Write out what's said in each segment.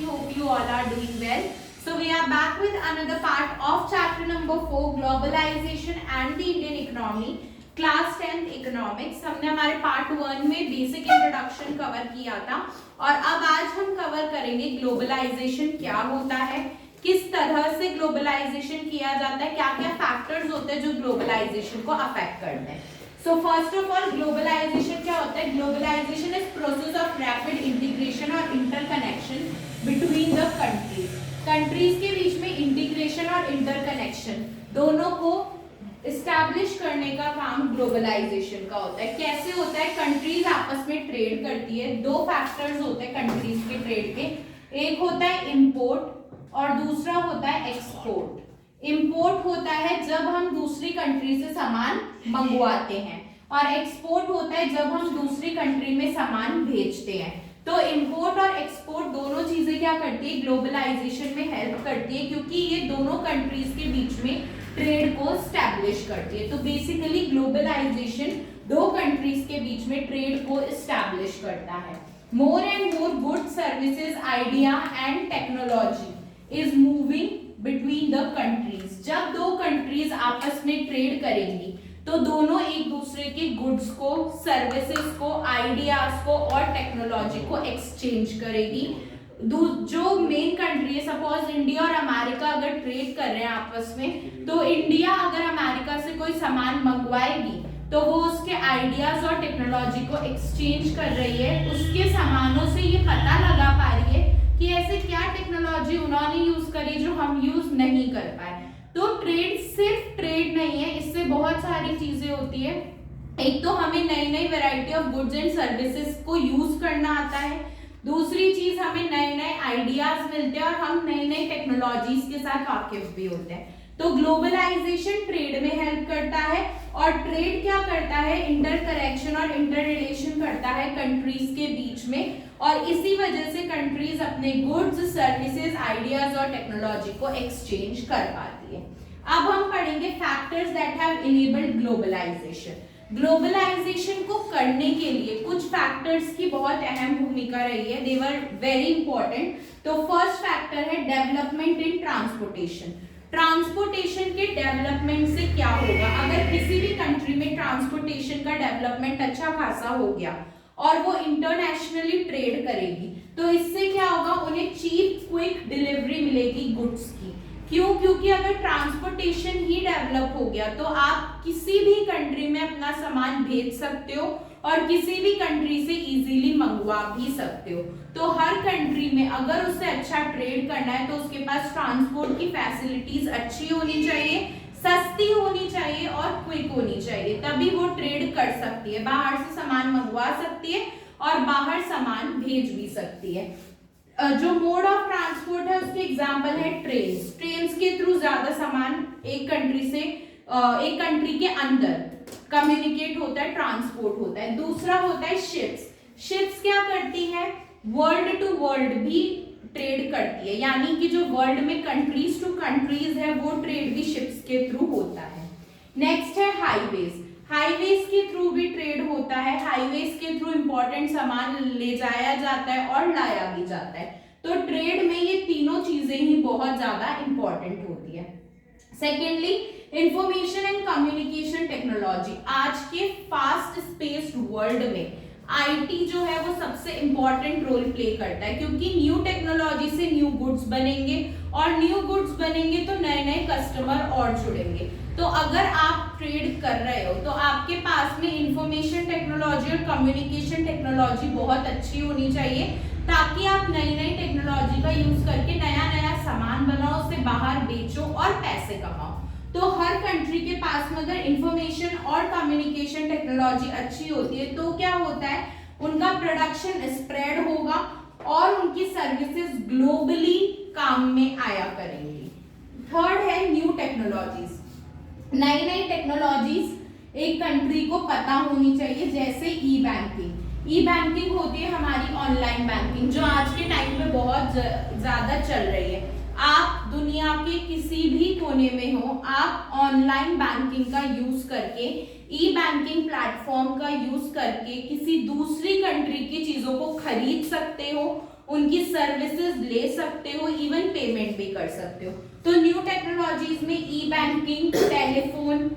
hope you all are doing well. So we are back with another part of chapter number 4, globalization and the Indian economy, class 10th economics. हमने हमारे part 1 में basic introduction cover किया था और अब आज हम cover करेंगे ग्लोबलाइजेशन क्या होता है, किस तरह से ग्लोबलाइजेशन किया जाता है, क्या क्या फैक्टर्स होते हैं जो ग्लोबलाइजेशन को अफेक्ट करते हैं. So first of all, globalisation क्या होता है? Globalisation is process of rapid integration और interconnection between the countries. Countries के बीच में इंटीग्रेशन और इंटरकनेक्शन दोनों को इस्टेब्लिश करने का काम ग्लोबलाइजेशन का होता है. कैसे होता है? कंट्रीज आपस में ट्रेड करती है. दो फैक्टर्स होते हैं कंट्रीज के ट्रेड के. एक होता है इंपोर्ट और दूसरा होता है एक्सपोर्ट. इंपोर्ट होता है जब हम दूसरी कंट्री से सामान मंगवाते हैं और एक्सपोर्ट होता है जब हम दूसरी कंट्री में सामान भेजते हैं. तो इंपोर्ट और एक्सपोर्ट दोनों चीजें क्या करती है? ग्लोबलाइजेशन में हेल्प करती है क्योंकि ये दोनों कंट्रीज के बीच में ट्रेड को स्टैब्लिश करती है. तो बेसिकली ग्लोबलाइजेशन दो कंट्रीज के बीच में ट्रेड को स्टैब्लिश करता है. More and more goods, services, idea and technology is moving between the countries. जब दो कंट्रीज आपस में ट्रेड करेंगी तो दोनों एक दूसरे के गुड्स को, सर्विसेज को, आइडियाज को और टेक्नोलॉजी को एक्सचेंज करेगी. जो मेन कंट्री है, सपोज इंडिया और अमेरिका अगर ट्रेड कर रहे हैं आपस में, तो इंडिया अगर अमेरिका से कोई सामान मंगवाएगी तो वो उसके आइडियाज और टेक्नोलॉजी को एक्सचेंज कर रही है. उसके सामानों से ये पता लगा पा रही है कि ऐसे क्या टेक्नोलॉजी उन्होंने यूज करी जो हम यूज नहीं कर पाए. तो ट्रेड सिर्फ ट्रेड नहीं है, इससे बहुत सारी चीजें होती है. एक तो हमें नई नई variety of goods and services को यूज करना आता है. दूसरी चीज, हमें नए नए आइडियाज मिलते हैं और हम नई नई टेक्नोलॉजीज के साथ वाकिफ भी होते हैं. तो ग्लोबलाइजेशन ट्रेड में हेल्प करता है और ट्रेड क्या करता है? इंटर करेक्शन और इंटर रिलेशन करता है कंट्रीज के बीच में और इसी वजह से कंट्रीज अपने गुड्स, सर्विसेज, आइडियाज और टेक्नोलॉजी को एक्सचेंज कर पाती है. अब हम पढ़ेंगे factors that have enabled globalisation. Globalisation को करने के लिए कुछ फैक्टर्स की बहुत अहम भूमिका रही है. दे वर वेरी इंपॉर्टेंट. तो फर्स्ट फैक्टर है डेवलपमेंट इन ट्रांसपोर्टेशन. ट्रांसपोर्टेशन के डेवलपमेंट से क्या होगा? अगर किसी भी कंट्री में ट्रांसपोर्टेशन का डेवलपमेंट अच्छा खासा हो गया और वो इंटरनेशनली ट्रेड करेगी तो इससे क्या होगा? उन्हें चीप क्विक डिलीवरी मिलेगी गुड्स की. क्यों? क्योंकि अगर ट्रांसपोर्टेशन ही डेवलप हो गया तो आप किसी भी कंट्री में अपना सामान भेज सकते हो और किसी भी कंट्री से इजीली मंगवा भी सकते हो. तो हर कंट्री में अगर उसे अच्छा ट्रेड करना है तो उसके पास ट्रांसपोर्ट की फैसिलिटीज अच्छी होनी चाहिए, सस्ती होनी चाहिए और क्विक होनी चाहिए, तभी वो ट्रेड कर सकती है. बाहर से सामान मंगवा सकती है और बाहर सामान भेज भी सकती है. जो मोड ऑफ ट्रांसपोर्ट है उसके एग्जांपल है ट्रेन्स. ट्रेन्स के थ्रू ज्यादा सामान एक कंट्री से एक कंट्री के अंदर कम्युनिकेट होता है, ट्रांसपोर्ट होता है. दूसरा होता है शिप्स. शिप्स क्या करती है? वर्ल्ड टू वर्ल्ड भी ट्रेड करती है, यानी कि जो वर्ल्ड में कंट्रीज टू कंट्रीज है वो ट्रेड भी शिप्स के थ्रू होता है. नेक्स्ट है हाईवेज. हाईवेज के थ्रू भी ट्रेड होता है. हाईवेज के थ्रू इंपॉर्टेंट सामान ले जाया जाता है और लाया भी जाता है. तो ट्रेड में ये तीनों चीजें ही बहुत ज्यादा इंपॉर्टेंट होती है. Secondly, information and communication technology. आज के फास्ट स्पेस्ड वर्ल्ड में आईटी जो है वो सबसे इंपॉर्टेंट रोल प्ले करता है क्योंकि न्यू टेक्नोलॉजी से न्यू गुड्स बनेंगे और न्यू गुड्स बनेंगे तो नए नए कस्टमर और जुड़ेंगे. तो अगर आप ट्रेड कर रहे हो तो आपके पास में इंफॉर्मेशन टेक्नोलॉजी और कम्युनिकेशन टेक्नोलॉजी बहुत अच्छी होनी चाहिए ताकि आप नई नई टेक्नोलॉजी का यूज करके नया नया सामान बनाओ, उसे बाहर बेचो और पैसे कमाओ. तो हर कंट्री के पास में अगर इंफॉर्मेशन और कम्युनिकेशन टेक्नोलॉजी अच्छी होती है तो क्या होता है? उनका प्रोडक्शन स्प्रेड होगा और उनकी सर्विसेज ग्लोबली काम में आया करेंगी. थर्ड है न्यू टेक्नोलॉजीज. नई नई टेक्नोलॉजीज एक कंट्री को पता होनी चाहिए, जैसे ई बैंकिंग. ई बैंकिंग होती है हमारी ऑनलाइन बैंकिंग जो आज के टाइम पे बहुत ज्यादा चल रही है. आप दुनिया के किसी भी कोने में हो, आप ऑनलाइन बैंकिंग का यूज करके, ई बैंकिंग प्लेटफॉर्म का यूज करके किसी दूसरी कंट्री की चीजों को खरीद सकते हो उनकी सर्विसेज ले सकते हो, इवन पेमेंट भी कर सकते हो। तो न्यू टेक्नोलॉजीज में ई बैंकिंग, टेलीफोन,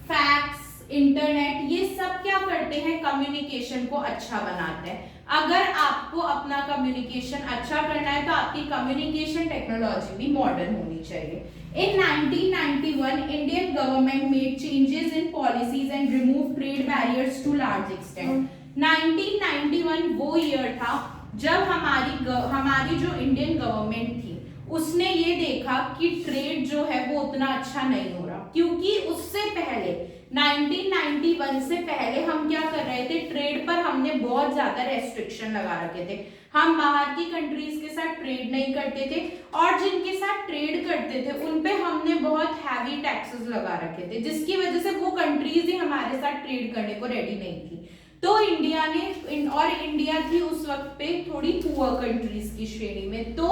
फैक्स, इंटरनेट, ये सब क्या करते हैं, कम्युनिकेशन को अच्छा बनाते हैं। अगर आपको अपना कम्युनिकेशन अच्छा करना है तो आपकी कम्युनिकेशन टेक्नोलॉजी भी मॉडर्न होनी चाहिए। In 1991, Indian government made changes in policies and removed trade barriers to large extent. 1991 वो ईयर था जब हमारी जो इंडियन गवर्नमेंट थी उसने ये देखा कि ट्रेड जो है वो उतना अच्छा नहीं हो रहा, क्योंकि उससे पहले 1991 से पहले हम क्या कर रहे थे, ट्रेड पर हमने बहुत ज्यादा रेस्ट्रिक्शन लगा रखे थे। हम बाहर की कंट्रीज के साथ ट्रेड नहीं करते थे और जिनके साथ ट्रेड करते थे उन पे हमने बहुत हैवी टैक्सेस लगा रखे थे, जिसकी वजह से वो कंट्रीज ही हमारे साथ ट्रेड करने को रेडी नहीं थी। तो इंडिया थी उस वक्त पे थोड़ी पुअर कंट्रीज की श्रेणी में। तो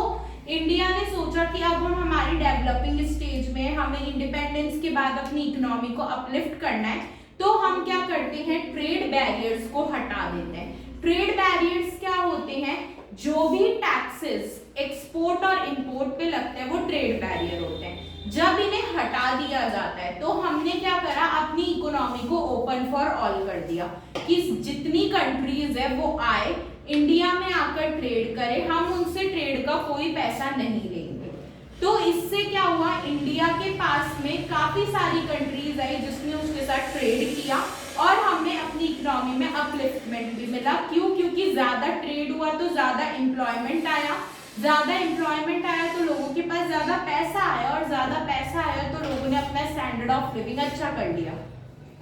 इंडिया ने सोचा कि अब हम हमारी डेवलपिंग स्टेज में, हमें इंडिपेंडेंस के बाद अपनी इकोनॉमी को अपलिफ्ट करना है, तो हम क्या करते हैं, ट्रेड बैरियर्स को हटा देते हैं। ट्रेड बैरियर्स क्या होते हैं, जो भी टैक्सेस एक्सपोर्ट और इंपोर्ट पे लगते हैं वो ट्रेड बैरियर होते हैं। जब इन्हें हटा दिया जाता है तो हमने क्या करा, अपनी इकोनॉमी को ओपन फॉर ऑल कर दिया कि जितनी कंट्रीज है वो आए, इंडिया में आकर ट्रेड करे, हम उनसे ट्रेड का कोई पैसा नहीं लेंगे। तो इससे क्या हुआ, इंडिया के पास में काफी सारी कंट्रीज आई जिसने उसके साथ ट्रेड किया और हमें अपनी इकोनॉमी में अपलिफ्टमेंट भी मिला। क्यों? क्योंकि ज्यादा ट्रेड हुआ तो ज्यादा एम्प्लॉयमेंट आया, ज्यादा एम्प्लॉयमेंट आया तो लोगों के पास ज्यादा पैसा आया और ज्यादा पैसा आया तो लोगों ने अपना स्टैंडर्ड ऑफ लिविंग अच्छा कर लिया,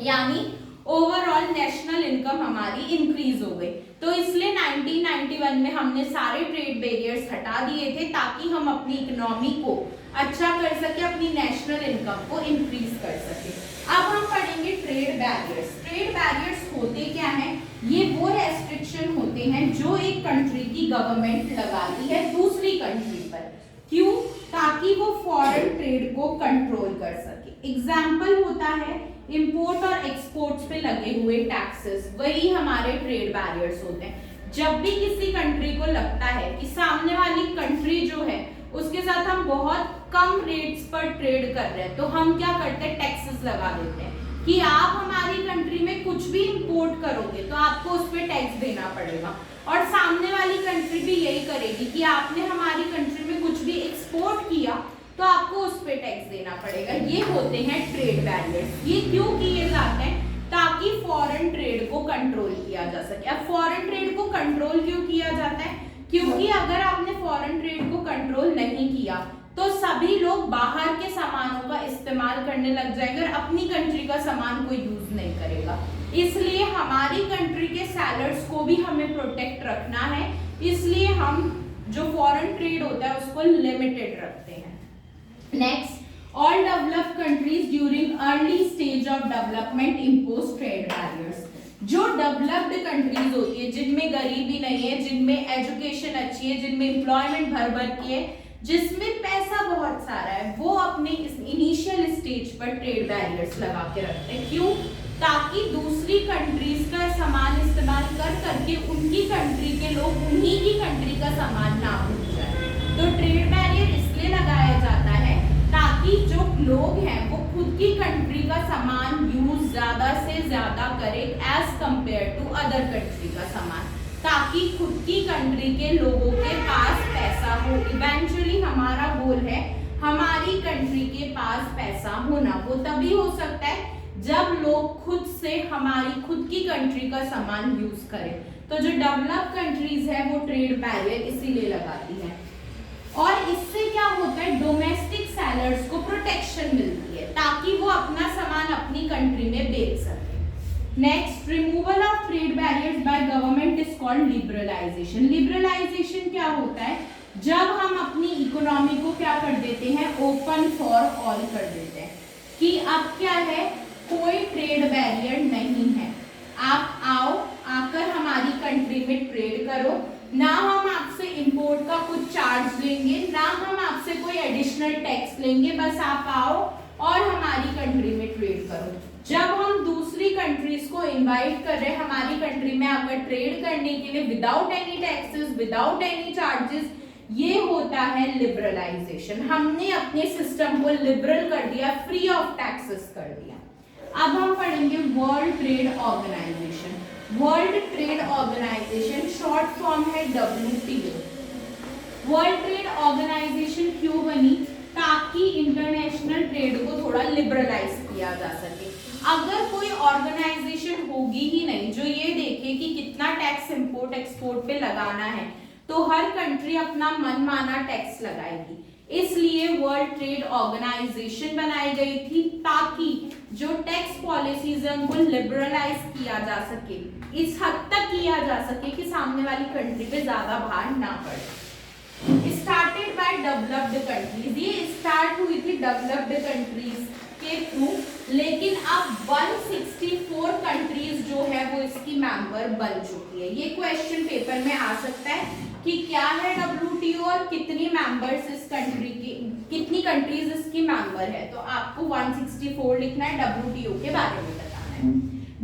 यानी ओवरऑल नेशनल इनकम हमारी इंक्रीज हो गई। तो इसलिए 1991 में हमने सारे ट्रेड बैरियर्स हटा दिए थे ताकि हम अपनी इकोनॉमी को अच्छा कर सके, अपनी नेशनल इनकम को इंक्रीज कर सके। अब हम पढ़ेंगे ट्रेड बैरियर्स। ट्रेड बैरियर्स होते क्या हैं, ये वो रेस्ट्रिक्शन होते हैं जो एक कंट्री की गवर्नमेंट लगाती है दूसरी कंट्री पर। क्यों? ताकि वो फॉरेन ट्रेड को कंट्रोल कर सके। एग्जाम्पल होता है इंपोर्ट और एक्सपोर्ट्स पे लगे हुए टैक्सेस, वही हमारे ट्रेड बैरियर्स होते हैं। जब भी किसी कंट्री को लगता है कि सामने वाली कंट्री जो है उसके साथ हम बहुत कम रेट्स पर ट्रेड कर रहे हैं, तो हम क्या करते हैं, टैक्सेस लगा देते हैं कि आप हमारी कंट्री में कुछ भी इंपोर्ट करोगे तो आपको उस पर टैक्स देना पड़ेगा, और सामने वाली कंट्री भी यही करेगी कि आपने हमारी कंट्री में कुछ भी एक्सपोर्ट किया तो आपको उस पे टैक्स देना पड़ेगा। ये होते हैं ट्रेड बैरियर्स। ये क्यों किए जाते हैं, ताकि फॉरेन ट्रेड को कंट्रोल किया जा सके। अब फॉरेन ट्रेड को कंट्रोल क्यों किया जाता है, क्योंकि अगर आपने फॉरेन ट्रेड को कंट्रोल नहीं किया तो सभी लोग बाहर के सामानों का इस्तेमाल करने लग जाएंगे और अपनी कंट्री का सामान कोई यूज नहीं करेगा। इसलिए हमारी कंट्री के सेलर्स को भी हमें प्रोटेक्ट रखना है, इसलिए हम जो फॉरेन ट्रेड होता है उसको लिमिटेड रखते हैं। Next, all developed countries during early stage of development impose trade barriers. जो डेवलप्ड कंट्रीज होती है, जिनमें गरीबी नहीं है, जिनमें एजुकेशन अच्छी है, जिनमें एम्प्लॉयमेंट भर भर की है, जिसमें पैसा बहुत सारा है, वो अपने इस इनिशियल स्टेज पर ट्रेड बैरियर्स लगा के रखते हैं। क्यों? ताकि दूसरी कंट्रीज का सामान इस्तेमाल कर करके उनकी कंट्री के लोग उन्हीं की कंट्री का सामान ना भूल जाए। तो ट्रेड बैरियर इसलिए लगाया जाता है ताकि जो लोग हैं वो खुद की कंट्री का सामान यूज ज्यादा से ज्यादा करें as compared to other country का सामान, ताकि खुद की कंट्री के लोगों के पास पैसा हो। इवेंचुअली हमारा गोल है हमारी कंट्री के पास पैसा होना। वो तभी हो सकता है जब लोग खुद से हमारी खुद की कंट्री का सामान यूज करें। तो जो डेवलप्ड कंट्रीज है वो ट्रेड बैरियर इसीलिए लगाती है। और इससे क्या होता है, डोमेस्टिक सेलर्स को प्रोटेक्शन मिलती है ताकि वो अपना सामान अपनी कंट्री में बेच सके। Next, removal of trade barriers by government is called liberalisation. Liberalisation क्या होता है, जब हम अपनी इकोनॉमी को क्या कर देते हैं, ओपन फॉर ऑल कर देते हैं कि अब क्या है, कोई ट्रेड बैरियर नहीं है, आप आओ, आकर हमारी कंट्री में ट्रेड करो, ना हम आपसे इंपोर्ट का कुछ चार्ज लेंगे, ना हम आपसे कोई एडिशनल टैक्स लेंगे, बस आप आओ और हमारी कंट्री में ट्रेड करो। जब हम दूसरी कंट्रीज को इनवाइट कर रहे हैं हमारी कंट्री में आकर ट्रेड करने के लिए without any taxes, without any charges, ये होता है लिबरलाइजेशन। हमने अपने सिस्टम को लिबरल कर दिया, फ्री ऑफ टैक्सेस कर दिया। अब हम पढ़ेंगे world trade organisation. World trade organisation short form है WTO। वर्ल्ड ट्रेड ऑर्गेनाइजेशन क्यों बनी? ताकि इंटरनेशनल ट्रेड को थोड़ा लिबरलाइज किया जा सके। अगर कोई ऑर्गेनाइजेशन होगी ही नहीं जो ये देखे कि कितना टैक्स इंपोर्ट एक्सपोर्ट पे लगाना है, तो हर कंट्री अपना मनमाना टैक्स लगाएगी। इसलिए वर्ल्ड ट्रेड ऑर्गेनाइजेशन बनाई गई थी ताकि जो टैक्स पॉलिसीज है उनको लिबरलाइज किया जा सके, इस हद तक किया जा सके कि सामने वाली कंट्री पे ज्यादा भार ना पड़े। स्टार्टेड बाय डेवलप्ड कंट्रीज, ये स्टार्ट हुई थी डेवलप्ड कंट्रीज के थ्रू, लेकिन अब 164 कंट्रीज जो है वो इसकी मेंबर बन चुकी है। ये क्वेश्चन पेपर में आ सकता है कि क्या है WTO और कितनी मेंबर्स इस कंट्री की, कितनी कंट्रीज इसकी मेंबर है। तो आपको 164 लिखना है, WTO के बारे में बताना है।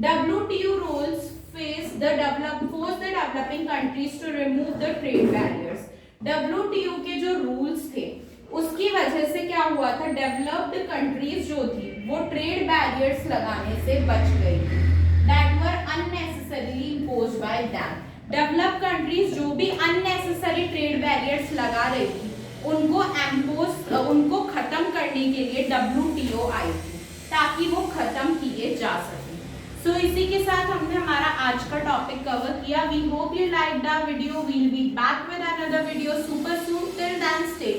WTO rules force the developing countries to remove the trade barriers। WTO के जो रूल्स थे उसकी वजह से क्या हुआ था, डेवलप्ड कंट्रीज जो थी वो ट्रेड बैरियर्स लगाने से बच गई थी, that were unnecessarily imposed bye them. Developed countries जो भी अननेसेसरी ट्रेड बैरियर्स लगा रही थी उनको खत्म करने के लिए WTO आई थी ताकि वो खत्म किए जा सके। सो इसी के साथ हमने हमारा आज का टॉपिक कवर किया। We hope you like the video. We'll be back with another video super soon. Till then stay